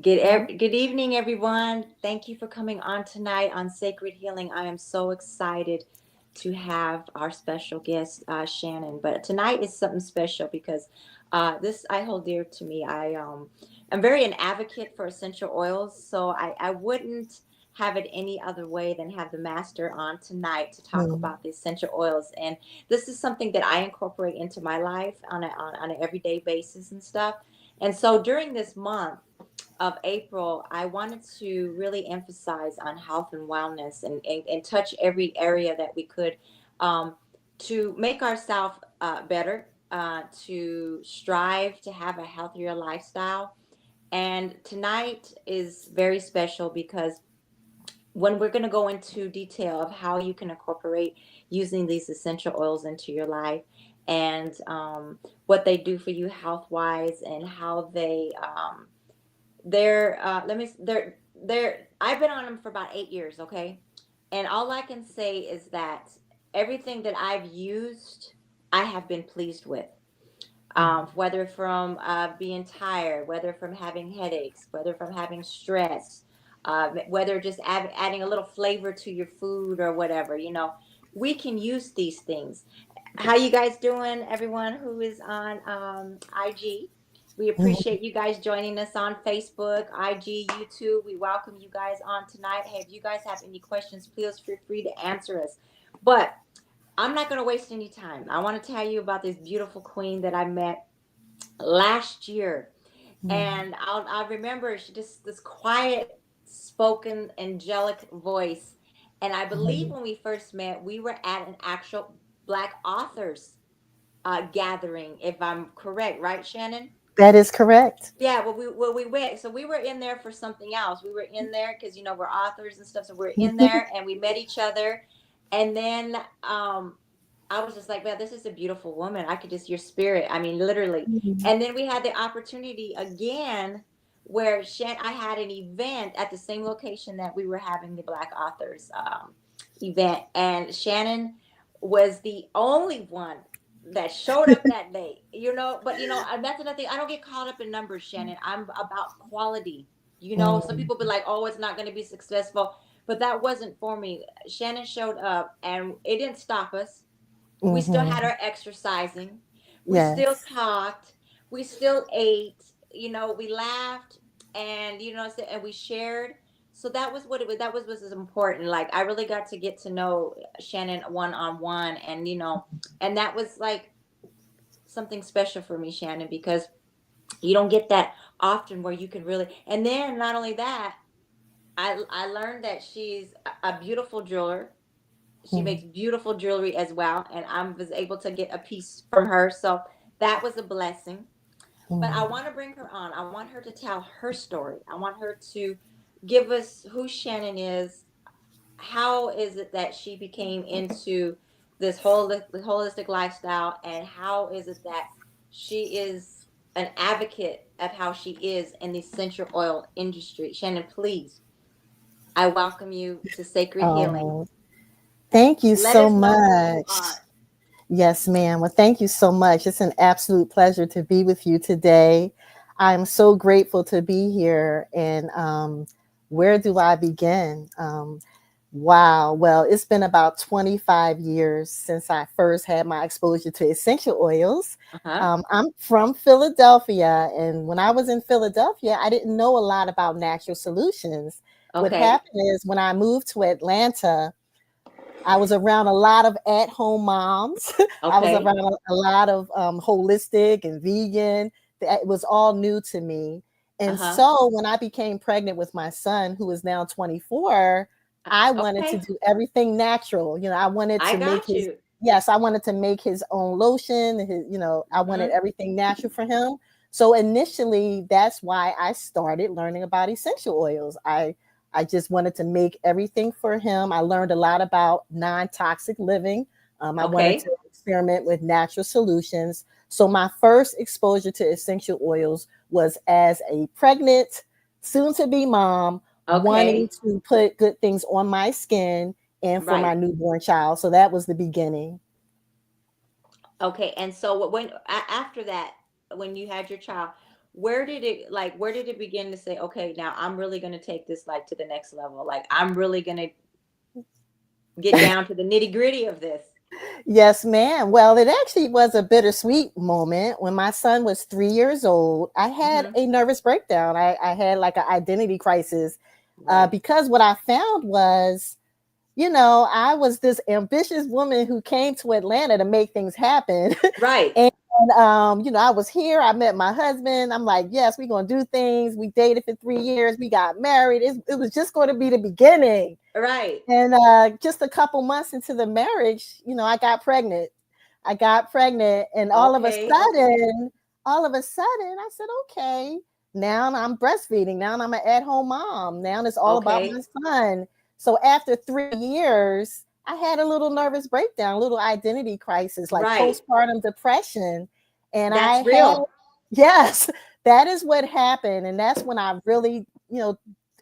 Good evening, everyone. Thank you for coming on tonight on Sacred Healing. I am so excited to have our special guest, Shannon. But tonight is something special because this I hold dear to me. I'm very an advocate for essential oils, so I wouldn't have it any other way than have the master on tonight to talk Mm. about the essential oils. And this is something that I incorporate into my life on an everyday basis and stuff. And so during this month of April, I wanted to really emphasize on health and wellness and touch every area that we could um, to make ourselves better, to strive to have a healthier lifestyle. And tonight is very special because when we're going to go into detail of how you can incorporate using these essential oils into your life and what they do for you health wise and how they're let me they're I've been on them for about 8 years, okay? And all I can say is that everything that I've used, I have been pleased with. Whether from being tired, whether from having headaches, whether from having stress, whether just adding a little flavor to your food or whatever, we can use these things. How you guys doing, everyone who is on IG? We appreciate you guys joining us on Facebook, IG, YouTube. We welcome you guys on tonight. Hey, if you guys have any questions, please feel free to answer us. But I'm not going to waste any time. I want to tell you about this beautiful queen that I met last year. Mm. And I remember she just this quiet spoken angelic voice. And I believe Mhm. when we first met, we were at an actual Black authors gathering, if I'm correct, right, Shannon? That is correct. Yeah, well we went. So we were in there for something else. We were in there because we're authors and stuff. So we're in there and we met each other, and then I was just like, man, this is a beautiful woman. I could just your spirit. I mean, literally. Mhm. And then we had the opportunity again where I had an event at the same location that we were having the Black Authors event, and Shannon was the only one that showed up that day. But that's another thing. I don't get caught up in numbers, Shannon. I'm about quality. Some Mm. people be like, oh, it's not going to be successful, but that wasn't for me. Shannon showed up, and it didn't stop us. We still had Mhm. our exercising. We still Yes. talked. We still ate. We laughed, and and we shared. So that was what it was. That was important. Like I really got to get to know Shannon one on one, and and that was like something special for me, Shannon, because you don't get that often where you can really. And then not only that, I learned that she's a beautiful jeweler. She Mm. makes beautiful jewelry as well, and I was able to get a piece from her, so that was a blessing. But I Mm. want to bring her on. I want her to tell her story. I want her to give us who Shannon is. How is it that she became into this holistic lifestyle, and how is it that she is an advocate of how she is in the essential oil industry? Shannon, please, I welcome you to Sacred Healing. Oh, thank you Let so us know who you much. are. Yes, ma'am. Well, thank you so much. It's an absolute pleasure to be with you today. I'm so grateful to be here. And where do I begin? Wow. Well, it's been about 25 years since I first had my exposure to essential oils. Uh-huh. I'm from Philadelphia, and when I was in Philadelphia, I didn't know a lot about natural solutions. What Okay. happened is when I moved to Atlanta, I was around a lot of at-home moms. I was Okay. around a lot of holistic and vegan. It was all new to me. And Uh-huh. so when I became pregnant with my son, who is now 24, I wanted to Okay. do everything natural. I wanted I to make got his, you. yes, I wanted to make his own lotion. I wanted Mm-hmm. everything natural for him. So initially, that's why I started learning about essential oils. I just wanted to make everything for him. I learned a lot about non toxic living. I wanted Okay. to experiment with natural solutions. So, my first exposure to essential oils was as a pregnant, soon to be mom, wanting Okay. to put good things on my skin and for my Right. newborn child. So, that was the beginning. Okay. And so after that, when you had your child, where did it begin to say, okay, now I'm really going to take this like to the next level, like I'm really going to get down to the nitty gritty of this? Yes, ma'am. Well, it actually was a bittersweet moment. When my son was 3 years old, I had Hmm. a nervous breakdown. I had like an identity crisis Right. because what I found was, I was this ambitious woman who came to Atlanta to make things happen. Right. And, I was here. I met my husband. I'm like, yes, we're going to do things. We dated for 3 years. We got married. It was just going to be the beginning. Right. And just a couple months into the marriage, I got pregnant. And Okay. Okay. all of a sudden, I said, okay, now I'm breastfeeding. Now I'm an at-home mom. Now it's all about my Okay. son. So after 3 years, I had a little nervous breakdown, a little identity crisis, like Right. postpartum depression. And I That's had, real. yes, that is what happened. And that's when I really,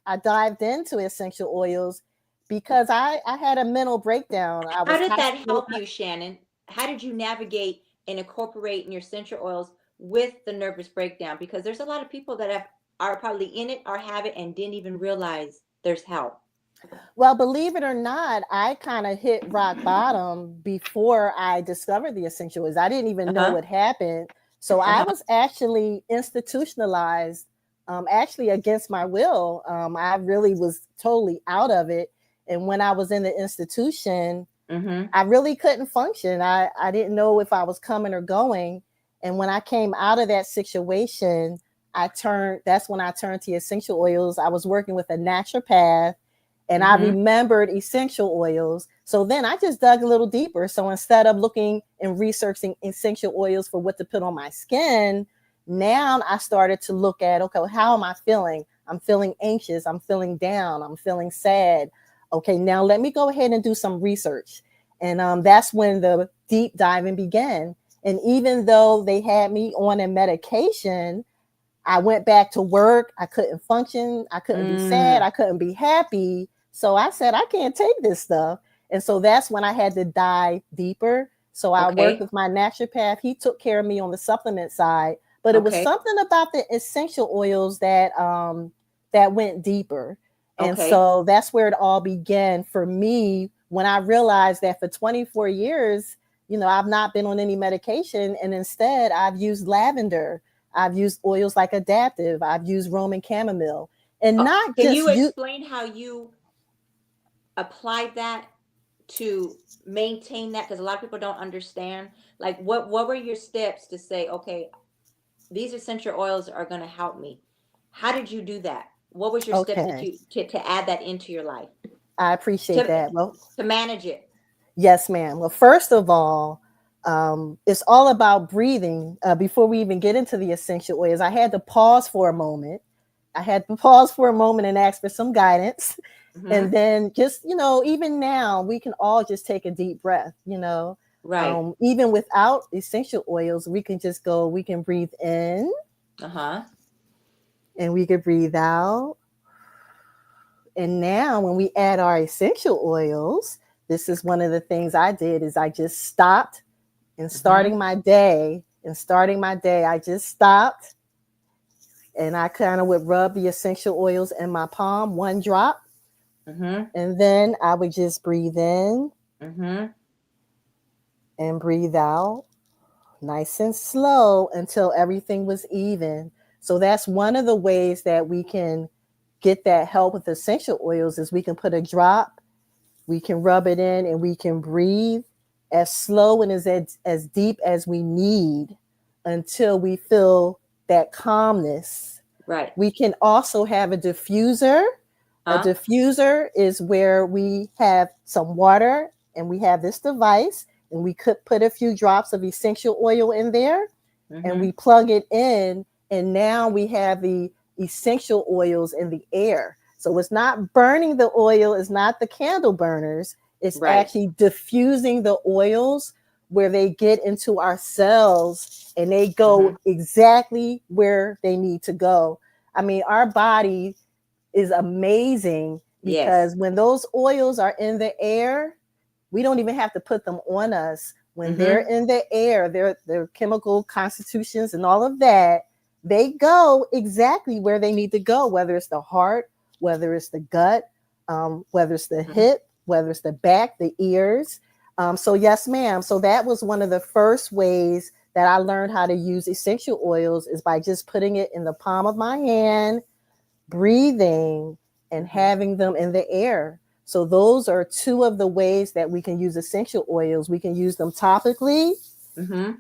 I dived into essential oils because I had a mental breakdown. I How was did that hospitalized. help you, Shannon? How did you navigate and incorporate in your essential oils with the nervous breakdown? Because there's a lot of people that are probably in it or have it and didn't even realize there's help. Well, believe it or not, I kind of hit rock bottom before I discovered the essential oils. I didn't even know Uh-huh. what happened. So I Uh-huh. was actually institutionalized, actually against my will. I really was totally out of it. And when I was in the institution, Mm-hmm. I really couldn't function. I didn't know if I was coming or going. And when I came out of that situation, that's when I turned to essential oils. I was working with a naturopath and I Mm-hmm. remembered essential oils. So then I just dug a little deeper. So instead of looking and researching essential oils for what to put on my skin, now I started to look at, okay, well, how am I feeling? I'm feeling anxious. I'm feeling down. I'm feeling sad. Okay, now let me go ahead and do some research. And that's when the deep diving began. And even though they had me on a medication, I went back to work. I couldn't function. I couldn't be sad. Mm. I couldn't be happy. So I said, I can't take this stuff. And so that's when I had to dive deeper. So I worked Okay. with my naturopath. He took care of me on the supplement side, but it was Okay. something about the essential oils that went deeper. And Okay. so that's where it all began for me when I realized that for 24 years, I've not been on any medication, and instead I've used lavender. I've used oils like Adaptive. I've used Roman chamomile, and not Can just you you. explain how you applied that to maintain that? Because a lot of people don't understand. Like, what were your steps to say, okay, these essential oils are going to help me? How did you do that? What was your steps that Okay, you to add that into your life I appreciate to that. Well, manage it? yes, ma'am. Well, first of all, it's all about breathing. Before we even get into the essential oils, I had to pause for a moment. I had to pause for a moment and ask for some guidance. And Hmm. then just, even now, we can all just take a deep breath. Right. Even without essential oils, we can breathe in Uh-huh. and we can breathe out. And now when we add our essential oils, this is one of the things I did is I just stopped and Hmm. starting my day, I just stopped and I kind of would rub the essential oils in my palm, one drop, Hmm. and then I would just breathe in Hmm. and breathe out, nice and slow until everything was even. So that's one of the ways that we can get that help with essential oils is we can put a drop, we can rub it in, and we can breathe as slow and as deep as we need until we feel that calmness. Right. We can also have a diffuser. A Huh? diffuser is where we have some water and we have this device and we could put a few drops of essential oil in there and Hmm. we plug it in, and now we have the essential oils in the air. So it's not burning the oil, it's not the candle burners, it's Right. actually diffusing the oils where they get into our cells and they go Hmm. exactly where they need to go. I mean, our body is amazing Yes. because when those oils are in the air, we don't even have to put them on us. When they're Hmm. in the air, their chemical constitutions and all of that, they go exactly where they need to go, whether it's the heart, whether it's the gut, whether it's the Mhm. hip, whether it's the back, the ears. So, yes, ma'am. So, that was one of the first ways that I learned how to use essential oils is by just putting it in the palm of my hand, breathing, and Mhm. having them in the air. So, those are two of the ways that we can use essential oils. We can use them topically Mhm.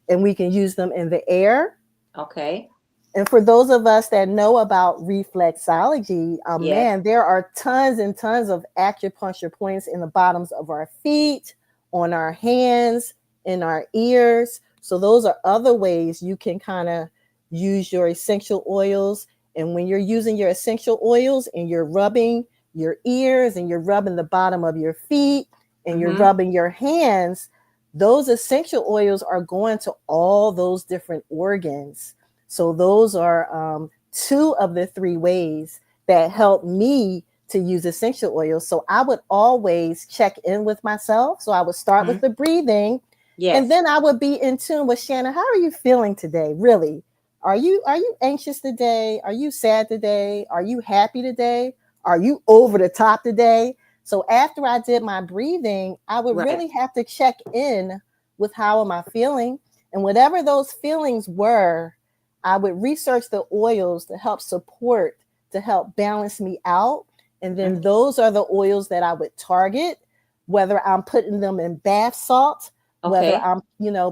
and we can use them in the air. Okay. And for those of us that know about reflexology, Yes. man, there are tons and tons of acupuncture points in the bottoms of our feet, on our hands, in our ears. So those are other ways you can kind of use your essential oils. And when you're using your essential oils and you're rubbing your ears and you're rubbing the bottom of your feet and you're Mhm. rubbing your hands, those essential oils are going to all those different organs. So those are two of the three ways that help me to use essential oils. So I would always check in with myself. So I would start with Mhm. the breathing, and Yes. then I would be in tune with Shannon. How are you feeling today? Really? Are you anxious today? Are you sad today? Are you happy today? Are you over the top today? So after I did my breathing, I would Right. really have to check in with how am I feeling? And whatever those feelings were, I would research the oils to help support, to help balance me out. And then Mhm. those are the oils that I would target, whether I'm putting them in bath salt, whether Okay. I'm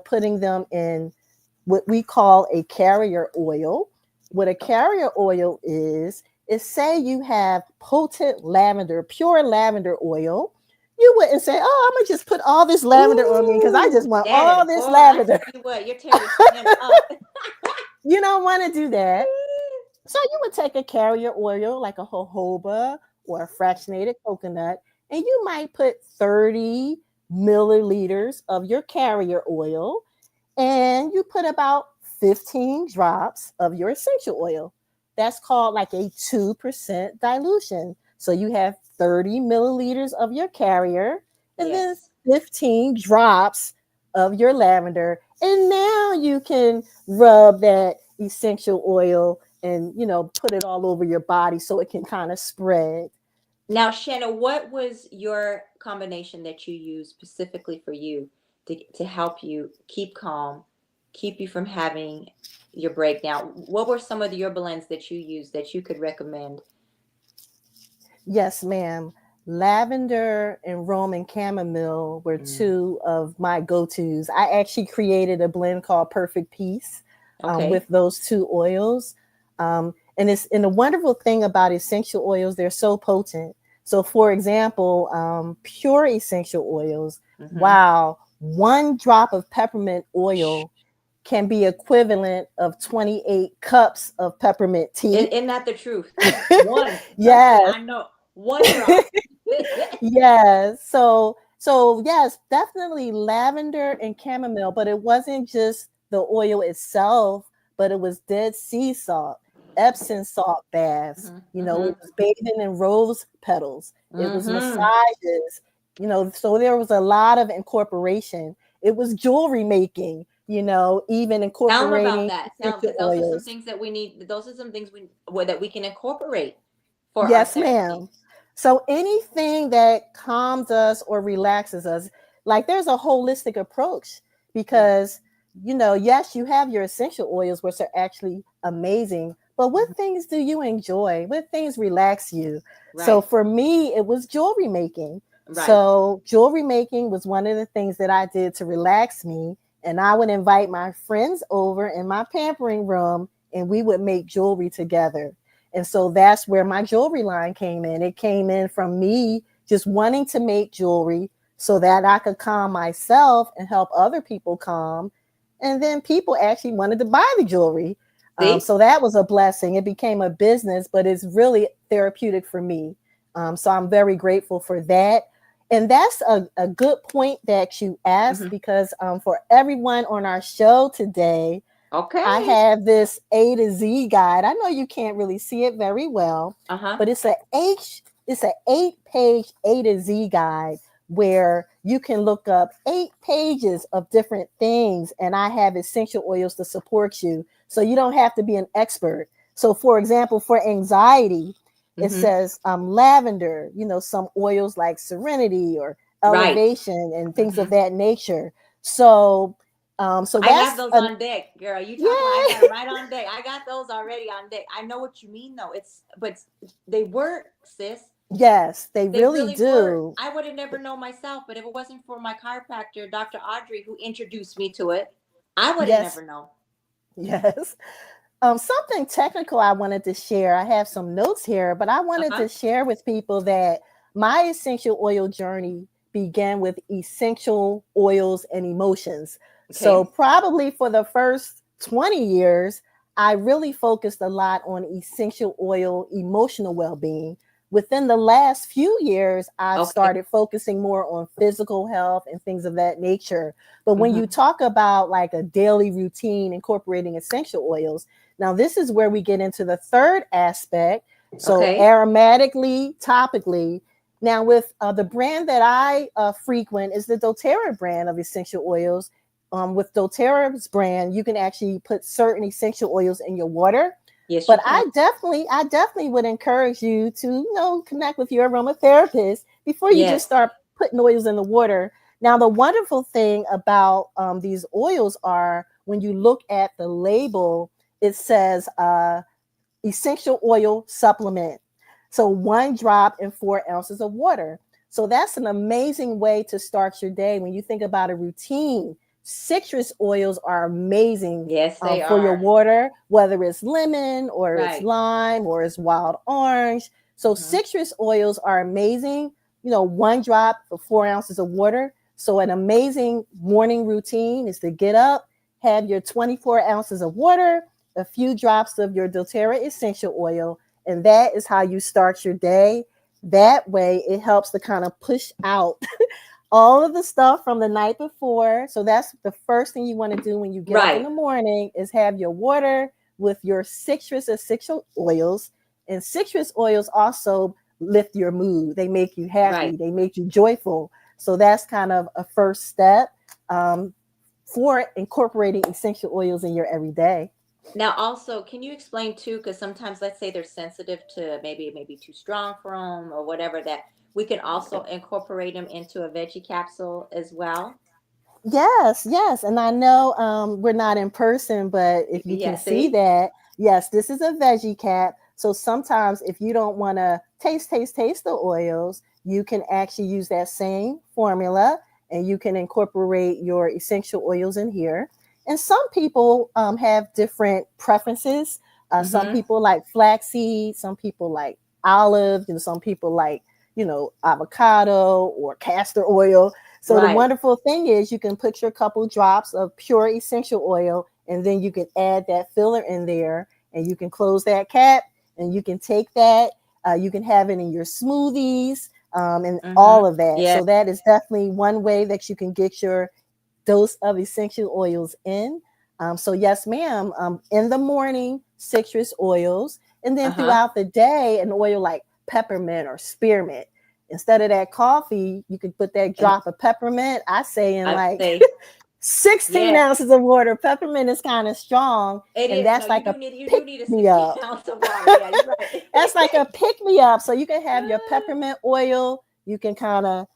putting them in what we call a carrier oil. What a carrier oil is say you have potent lavender, pure lavender oil. You wouldn't say, oh, I'm going to just put all this lavender on me because I just Ooh, want all Shannon, boy, this I lavender. tell you what, you're tearing your skin up. You don't want to do that. So you would take a carrier oil like a jojoba or a fractionated coconut, and you might put 30 milliliters of your carrier oil, and you put about 15 drops of your essential oil. That's called like a 2% dilution. So you have 30 milliliters of your carrier and then Yes. 15 drops of your lavender. And now you can rub that essential oil and put it all over your body so it can kind of spread. Now, Shannon, what was your combination that you used specifically for you to help you keep calm, keep you from having your breakdown? What were some of your blends that you used that you could recommend? Yes, ma'am. Lavender and Roman chamomile were Mm. two of my go-tos. I actually created a blend called Perfect Peace with Okay. those two oils. And the wonderful thing about essential oils, they're so potent. So, for example, pure essential oils, Mm-hmm. wow, one drop of peppermint oil can be equivalent of 28 cups of peppermint tea. Isn't that the truth? One. Trust me, Yes. I know. One drop. Yes. So yes, definitely lavender and chamomile, but it wasn't just the oil itself, but it was Dead Sea salt, Epsom salt baths. Mm-hmm. It was bathing in rose petals. It was Mm-hmm. massages. So there was a lot of incorporation. It was jewelry making. Even Tell them about incorporating that. Tell them essential because those are some oils. things that we need. Those are some things that we can incorporate for our Yes, therapy. ma'am. So anything that calms us or relaxes us, like there's a holistic approach Yes. because, yes, you have your essential oils, which are actually amazing. But what Mhm. things do you enjoy? What things relax you? So Right. for me, it was jewelry making. Right. So jewelry making was one of the things that I did to relax me. And I would invite my friends over in my pampering room and we would make jewelry together. And so that's where my jewelry line came in. It came in from me just wanting to make jewelry so that I could calm myself and help other people calm. And then people actually wanted to buy the jewelry. See? So that was a blessing. It became a business, but it's really therapeutic for me. So I'm very grateful for that. And that's a good point that you asked Hmm. because for everyone on our show today, I Okay. have this A to Z guide. I know you can't really see it very well, Uh huh. but it's an 8-page A to Z guide where you can look up 8 pages of different things and I have essential oils to support you. So you don't have to be an expert. So for example, for anxiety, it Mm-hmm. says lavender, some oils like serenity or Right. elevation and things of Mm-hmm. that nature. So so I have that's those an on deck, girl. You talk about I got yeah. them right on deck. I got those already on deck. I know what you mean though. They work, sis. Yes, they They really really work. do. I would have never known myself, but if it wasn't for my chiropractor, Dr. Audrey, who introduced me to it, I would have Yes, never known. yes. Something technical I wanted to share. I have some notes here, but I wanted Uh-huh. to share with people that my essential oil journey began with essential oils and emotions. So, Okay. probably for the first 20 years, I really focused a lot on essential oil emotional well being. Within the last few years, I've Okay. started focusing more on physical health and things of that nature. But when you Mm-hmm. talk about like a daily routine incorporating essential oils, now, this is where we get into the third aspect. So, Okay. aromatically, topically. Now, with the brand that I frequent is the doTERRA brand of essential oils. With doTERRA's brand, you can actually put certain essential oils in your water. Yes, you But can. I definitely would encourage you to, connect with your aromatherapist before you just Yes. start putting oils in the water. Now, the wonderful thing about these oils are when you look at the label, it says essential oil supplement. So 1 drop in 4 ounces of water. So that's an amazing way to start your day. When you think about a routine, citrus oils are amazing Yes, they for your are. water, whether it's lemon or it's Right. lime or it's wild orange. So Mm-hmm. citrus oils are amazing. 1 drop for 4 ounces of water. So an amazing morning routine is to get up, have your 24 ounces of water, a few drops of your doTERRA essential oil, and that is how you start your day. That way, it helps to kind of push out all of the stuff from the night before. So that's the first thing you want to do when you get up in Right. the morning is have your water with your citrus essential oils. And citrus oils also lift your mood. They make you Right. happy. They make you joyful. So that's kind of a first step um, for incorporating essential oils in your everyday. Now, also, can you explain too? Because sometimes, let's say they're sensitive to maybe too strong for them or whatever. That we can also incorporate them into a veggie capsule as well. Yes, yes. And I know we're not in person, but if you can Yeah. see See. that, yes, this is a veggie cap. So sometimes if you don't want to taste the oils, you can actually use that same formula and you can incorporate your essential oils in here. And some people have different preferences. Some Mm-hmm. people like flaxseed, some people like olive, and some people like, avocado or castor oil. So the Right. wonderful thing is you can put your couple drops of pure essential oil and then you can add that filler in there and you can close that cap and you can take that. You can have it in your smoothies and Mm-hmm. all of that. Yeah. So that is definitely one way that you can get your dose of essential oils in. So yes, ma'am. In the morning, citrus oils, and Uh then huh. throughout the day, an oil like peppermint or spearmint. Instead of that coffee, you could put that drop of peppermint. I say in I like say 16 yes. ounces of water. Peppermint is kind of strong, It and is. No, that's like a you pick do need a me 16 up. ounce of water. Yeah, you're right. That's like a pick me up. So you can have your peppermint oil. You can kind of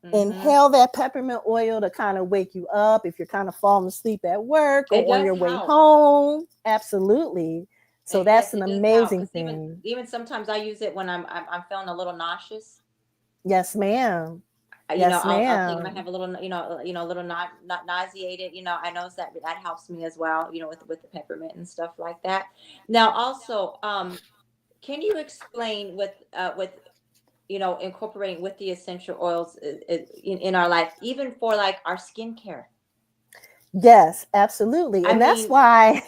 Mm-hmm. inhale that peppermint oil to kind of wake you up if you're kind of falling asleep at work It or on does your way help. home. Absolutely. So And that's yes, an it does help amazing because thing. even sometimes I use it when I'm feeling a little nauseous. Yes, ma'am. You know, Yes, I'll take them. I ma'am. have a little, a little not nauseated. I notice that that helps me as well. With the peppermint and stuff like that. Now, also, can you explain with incorporating with the essential oils in our life, even for like our skincare? Yes, absolutely. I And that's mean, why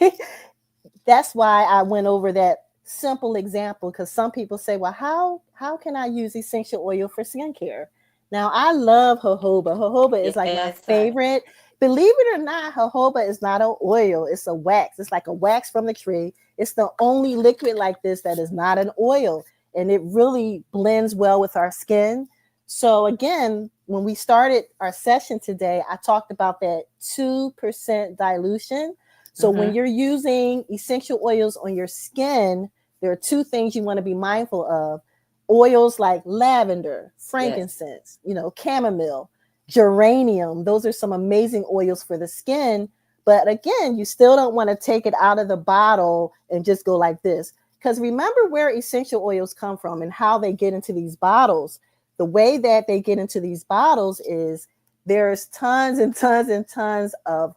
that's why I went over that simple example because some people say, "Well, how can I use essential oil for skincare?" Now, I love jojoba. Jojoba is like my yes, honey. favorite. Believe it or not, jojoba is not an oil; it's a wax. It's like a wax from the tree. It's the only liquid like this that is not an oil, and it really blends well with our skin. So again, when we started our session today, I talked about that 2% dilution. So when Mm-hmm. you're using essential oils on your skin, there are two things you want to be mindful of. Oils like lavender, Yes. frankincense, chamomile, geranium. Those are some amazing oils for the skin. But again, you still don't want to take it out of the bottle and just go like this. Because remember where essential oils come from and how they get into these bottles. The way that they get into these bottles is there's tons and tons and tons of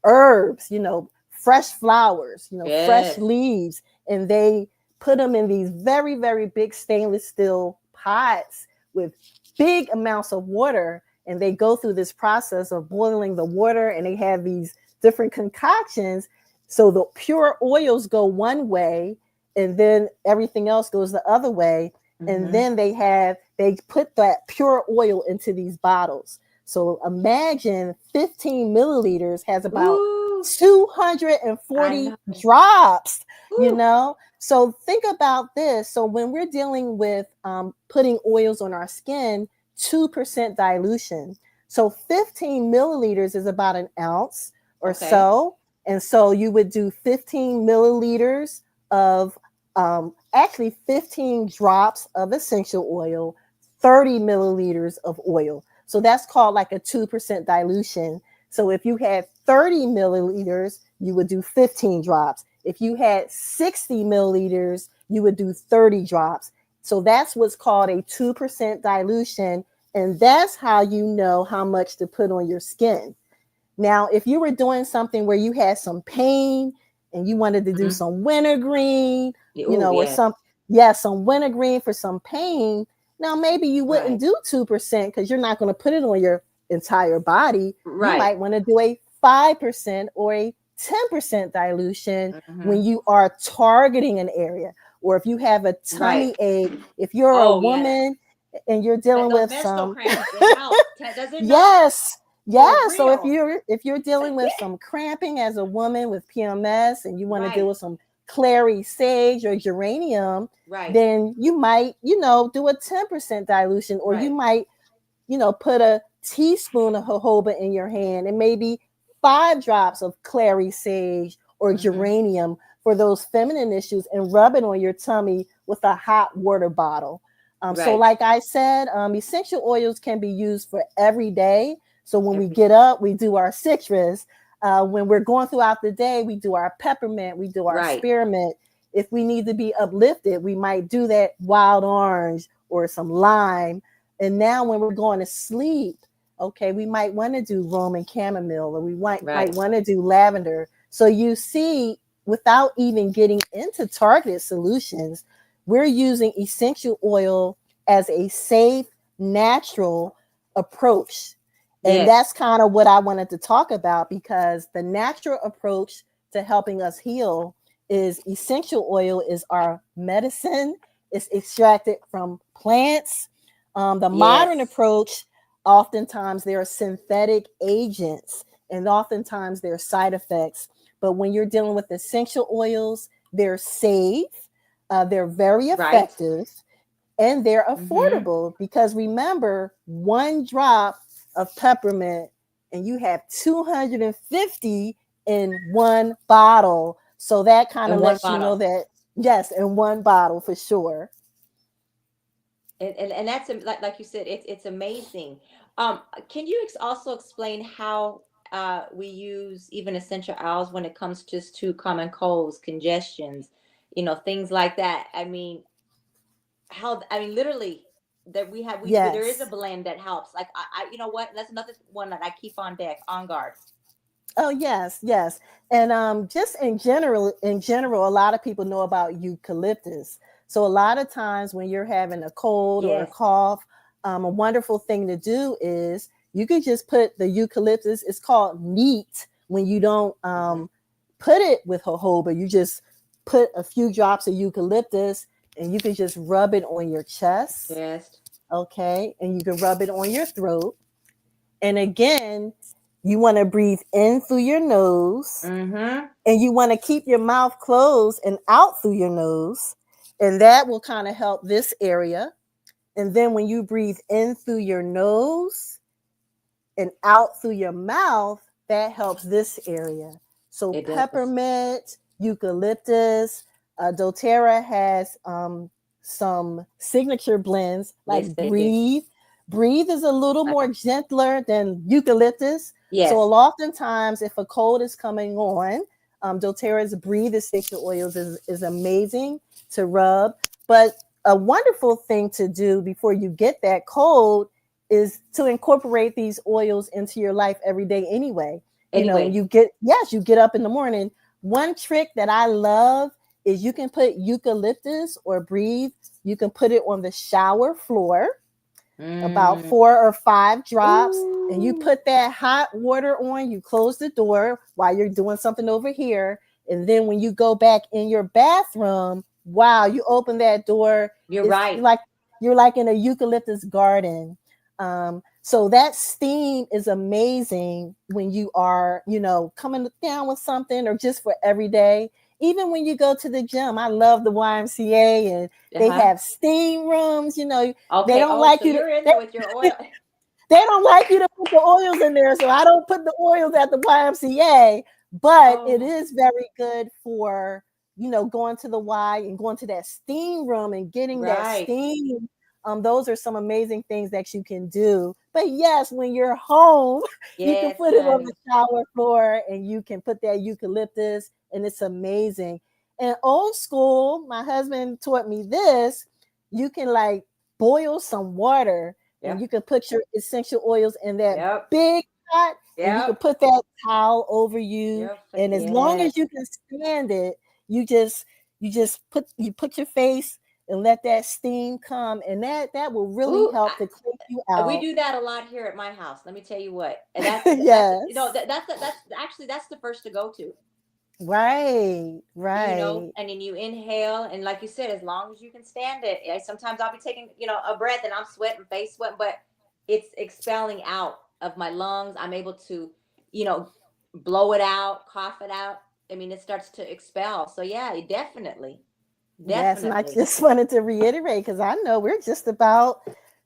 herbs, fresh flowers, fresh Yes. leaves, and they put them in these very, very big stainless steel pots with big amounts of water. And they go through this process of boiling the water, and they have these different concoctions. So the pure oils go one way, and then everything else goes the other way. And Mm-hmm. then they put that pure oil into these bottles. So imagine 15 milliliters has about Ooh, I 240 know. drops, Ooh. So think about this. So when we're dealing with putting oils on our skin, 2% dilution. So 15 milliliters is about an ounce or Okay. so. And so you would do 15 milliliters of actually 15 drops of essential oil, 30 milliliters of oil. So that's called like a 2% dilution. So if you had 30 milliliters, you would do 15 drops. If you had 60 milliliters, you would do 30 drops. So that's what's called a 2% dilution. And that's how you know how much to put on your skin. Now, if you were doing something where you had some pain and you wanted to do Mm-hmm. some wintergreen, Ooh, or yes. some wintergreen for some pain, now maybe you wouldn't Right. do 2% because you're not going to put it on your entire body. You Right. might want to do a 5% or a 10% dilution Mm-hmm. when you are targeting an area. Or if you have a Right. tummy ache, if you're a Oh, yes. woman and you're Like dealing those with menstrual some cramps, it helps. Does it not? Yes. Yeah. For So if real. you're dealing with some cramping as a woman with PMS and you want to deal Right. with some clary sage or geranium, Right. then you might, do a 10% dilution, or you Right. might, put a teaspoon of jojoba in your hand and maybe 5 drops of clary sage or Mm-hmm. geranium for those feminine issues and rub it on your tummy with a hot water bottle. So, Right. like I said, essential oils can be used for every day. So, when we Every get day. up, we do our citrus. When we're going throughout the day, we do our peppermint, we do our Right. spearmint. If we need to be uplifted, we might do that wild orange or some lime. And now when we're going to sleep, okay, we might want to do Roman chamomile, or we might Right. want to do lavender. So you see, without even getting into targeted solutions, we're using essential oil as a safe, natural approach. And Yes. that's kind of what I wanted to talk about, because the natural approach to helping us heal is essential oil is our medicine. It's extracted from plants. The modern Yes. approach, oftentimes there are synthetic agents and oftentimes there are side effects. But when you're dealing with essential oils, they're safe, they're very Right. effective, and they're Mm-hmm. affordable, because remember, 1 drop of peppermint and you have 250 in one bottle. So that kind In of one lets you know bottle. that, yes, in one bottle for sure. And that's like you said, it's amazing. Um, can you also explain how we use even essential oils when it comes just to common colds, congestions, things like that? I mean, how I mean literally that there is a Yes. blend that helps. Like you know what? That's another one that I keep on deck, on guard. Oh yes, yes. And just in general, a lot of people know about eucalyptus. So a lot of times when you're having a cold or a Yes. cough, a wonderful thing to do is you could just put the eucalyptus. It's called neat when you don't Hmm. put it with jojoba. You just put a few drops of eucalyptus, and you can just rub it on your chest, Chest. okay? And you can rub it on your throat. And again, you want to breathe in through your nose, Mm-hmm. and you want to keep your mouth closed and out through your nose. And that will kind of help this area. And then when you breathe in through your nose and out through your mouth, that helps this area. So It does. peppermint, eucalyptus, doTERRA has some signature blends Yes, like they do. Breathe. Breathe is a little more Uh-huh. gentler than eucalyptus. So Yes. oftentimes, if a cold is coming on, doTERRA's Breathe essential oils is amazing to rub. But a wonderful thing to do before you get that cold is to incorporate these oils into your life every day anyway. You know, Anyway, you get up in the morning. One trick that I love is you can put eucalyptus or Breathe, you can put it on the shower floor, about mm, 4 or 5 drops, and you ooh, put that hot water on. You close the door while you're doing something over here, and then when you go back in your bathroom, wow, you open that door, you're it's right. you're like in a eucalyptus garden. So that steam is amazing when you are, coming down with something or just for every day. Even when you go to the gym, I love the YMCA, and they Uh-huh. have steam rooms. They Okay. don't Oh, like so you to you're in they, there with your oil. they don't like you to put the oils in there, so I don't put the oils at the YMCA. But it Oh, is very good for going to the Y and going to that steam room and getting that right. steam. Those are some amazing things that you can do. But yes, when you're home, you can Yes, put it on the honey. shower floor and you can put that eucalyptus, and it's amazing. And old school, my husband taught me this. You can like boil some water and you Yep. can put your essential oils in that Yep. big pot, and you can Yep. put that towel over you. Yep. And as long as Yes. you can stand it, you just put your face and let that steam come, and that will really Ooh, help to clean you we out. do that a lot here at my house. Let me tell you what. And that's Yes. that's actually that's the first to go to. Right. You know, Right. and then you inhale, and like you said, as long as you can stand it. Sometimes I'll be taking, a breath, and I'm sweating, face sweating, but it's expelling out of my lungs. I'm able to, you know, blow it out, cough it out. I mean, it starts to expel. So yeah, definitely, Yes, and I definitely. just wanted to reiterate because I know we're just about,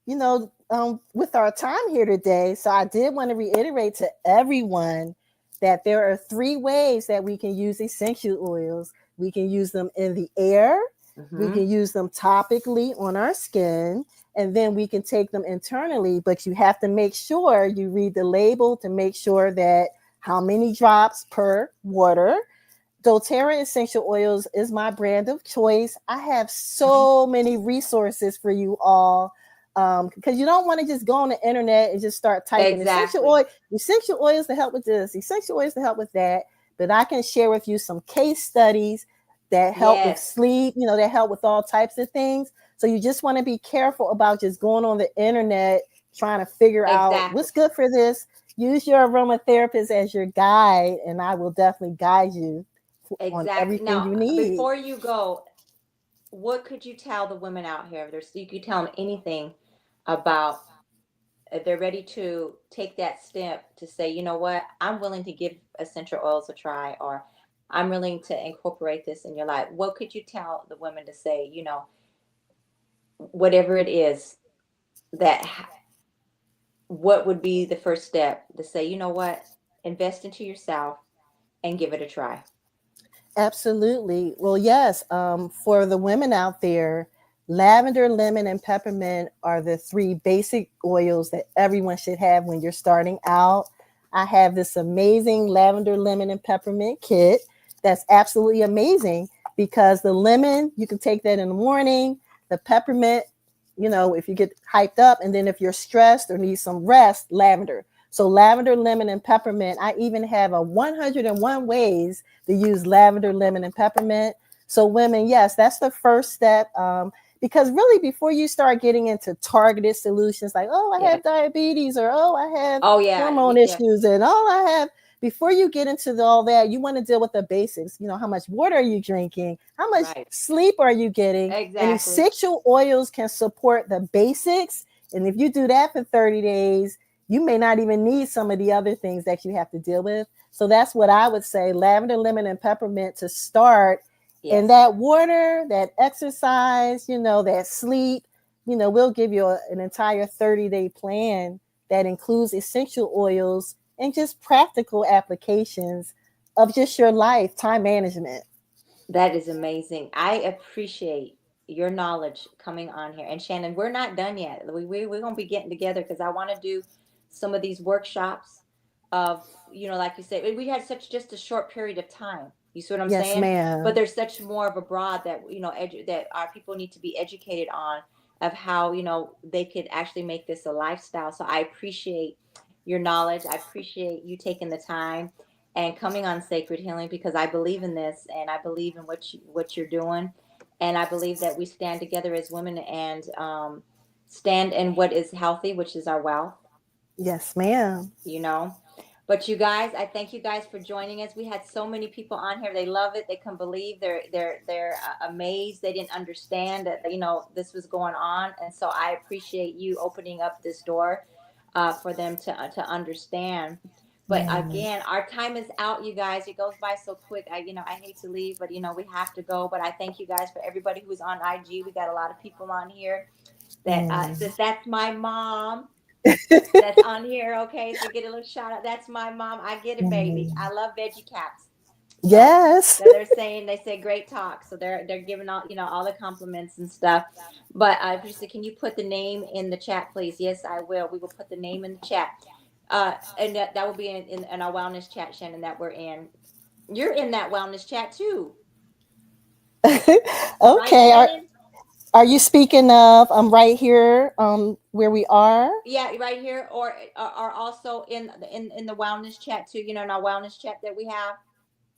with our time here today. So I did want to reiterate to everyone that there are 3 ways that we can use essential oils. We can use them in the air, we Hmm. can use them topically on our skin, and then we can take them internally. But you have to make sure you read the label to make sure that how many drops per water. doTERRA essential oils is my brand of choice. I have so many resources for you all, because you don't want to just go on the internet and just start typing Exactly. essential oils to help with this, essential oils to help with that. But I can share with you some case studies that help with Yes. sleep, that help with all types of things. So you just want to be careful about just going on the internet trying to figure out Exactly. what's good for this. Use your aromatherapist as your guide, and I will definitely guide you on Exactly. everything Now, you need. before you go, what could you tell the women out here? If there's, you could tell them anything about if they're ready to take that step to say, you know what, I'm willing to give essential oils a try, or I'm willing to incorporate this in your life. What could you tell the women to say, whatever it is, that what would be the first step to say, you know what, invest into yourself and give it a try? Absolutely. Well, yes. For the women out there, lavender, lemon, and peppermint are the 3 basic oils that everyone should have when you're starting out. I have this amazing lavender, lemon, and peppermint kit that's absolutely amazing because the lemon, you can take that in the morning. The peppermint, if you get hyped up, and then if you're stressed or need some rest, lavender. So lavender, lemon, and peppermint. I even have a 101 ways to use lavender, lemon, and peppermint. So women, yes, that's the first step. Because really, before you start getting into targeted solutions like, oh, I Yeah. have diabetes, or oh, I have Oh yeah. hormone Yeah. issues, and oh, I have, before you get into all that, you want to deal with the basics. How much water are you drinking? How much Right. sleep are you getting? And Exactly. essential oils can support the basics. And if you do that for 30 days, you may not even need some of the other things that you have to deal with. So that's what I would say: lavender, lemon, and peppermint to start. And Yes. that water, that exercise, that sleep, we'll give you an entire 30-day plan that includes essential oils and just practical applications. of just your life, time management. That is amazing. I appreciate your knowledge coming on here. And Shannon, we're not done yet. We're going to be getting together because I want to do some of these workshops of, like you said, we had such just a short period of time. You see what I'm Yes, saying? But ma'am. there's such more of a broad that, that our people need to be educated on of how, they could actually make this a lifestyle. So I appreciate your knowledge. I appreciate you taking the time and coming on Sacred Healing because I believe in this and I believe in what you're doing, and I believe that we stand together as women and stand in what is healthy, which is our wealth. Yes, ma'am. You know. But you guys, I thank you guys for joining us. We had so many people on here. They love it. They can believe. They're amazed. They didn't understand that this was going on, and so I appreciate you opening up this door for them to understand. But Mm, again, our time is out, you guys. It goes by so quick. I hate to leave, but we have to go. But I thank you guys for everybody who's on IG. We got a lot of people on here that mm. says that's my mom that's on here. Okay, so get a little shout out. That's my mom. I get it, baby. Mm. I love veggie caps. So Yes. they're saying they say great talk. So they're giving all all the compliments and stuff. But Patricia, can you put the name in the chat, please? Yes, I will. We will put the name in the chat. And that will be in our wellness chat, Shannon, that we're in. You're in that wellness chat too, right, Okay. Shannon? Are you speaking of right here where we are? Yeah, right here, or are also in the wellness chat too. In our wellness chat that we have.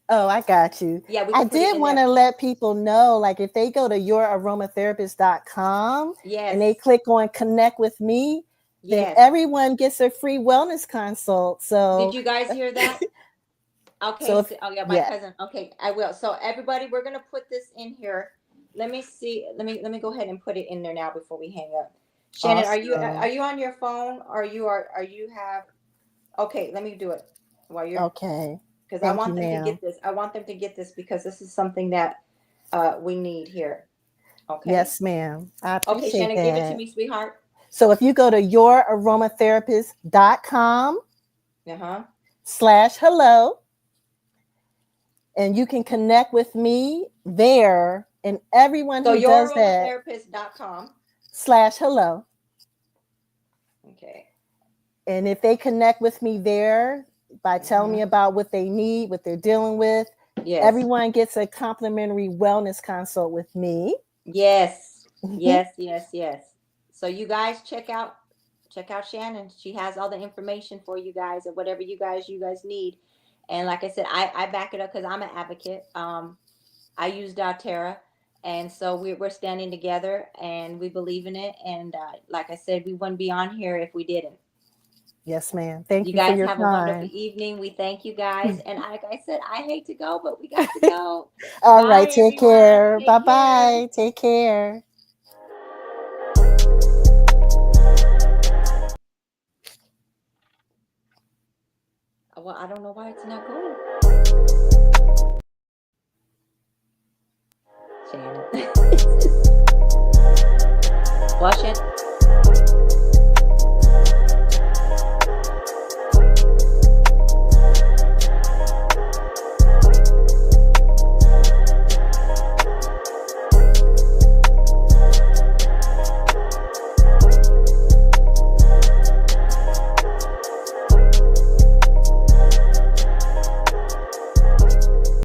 Oh, I got you. Yeah, we I could put it did in want there. to let people know, like if they go to youraromatherapist.com and they Yes, click on connect with me, then yes. everyone gets a free wellness consult. Did So, you guys hear that? Okay. so if, So, oh yeah, my yeah, cousin. Okay, I will. So everybody, we're gonna put this in here. Let me see. Let me go ahead and put it in there now before we hang up. Shannon, are awesome. you on your phone or are you have? Okay, let me do it while you're Okay. because I Thank you, want them to ma'am. get this. I want them to get this because this is something that we need here. Okay. Yes, ma'am. I Okay, appreciate Shannon, give it to that. me, sweetheart. So if you go to youraromatherapist.com Uh huh. slash hello, and you can connect with me there. And everyone So who does that youraromatherapist.com. slash hello. Okay. And if they connect with me there by telling me Hmm. about what they need, what they're dealing with, Yes. everyone gets a complimentary wellness consult with me. Yes, yes, yes, yes. So you guys check out Shannon. She has all the information for you guys or whatever you guys need. And like I said, I back it up because I'm an advocate. I use doTERRA, and so we're standing together and we believe in it. And like I said, we wouldn't be on here if we didn't. Yes, ma'am. Thank You you for guys your have a wonderful time. evening. We thank you guys. And like I said, I hate to go, but we got to go. All right. Bye, Take everyone. care. Bye Take care. bye. Take care. Well, I don't know why it's not going. Shannon. Wash it.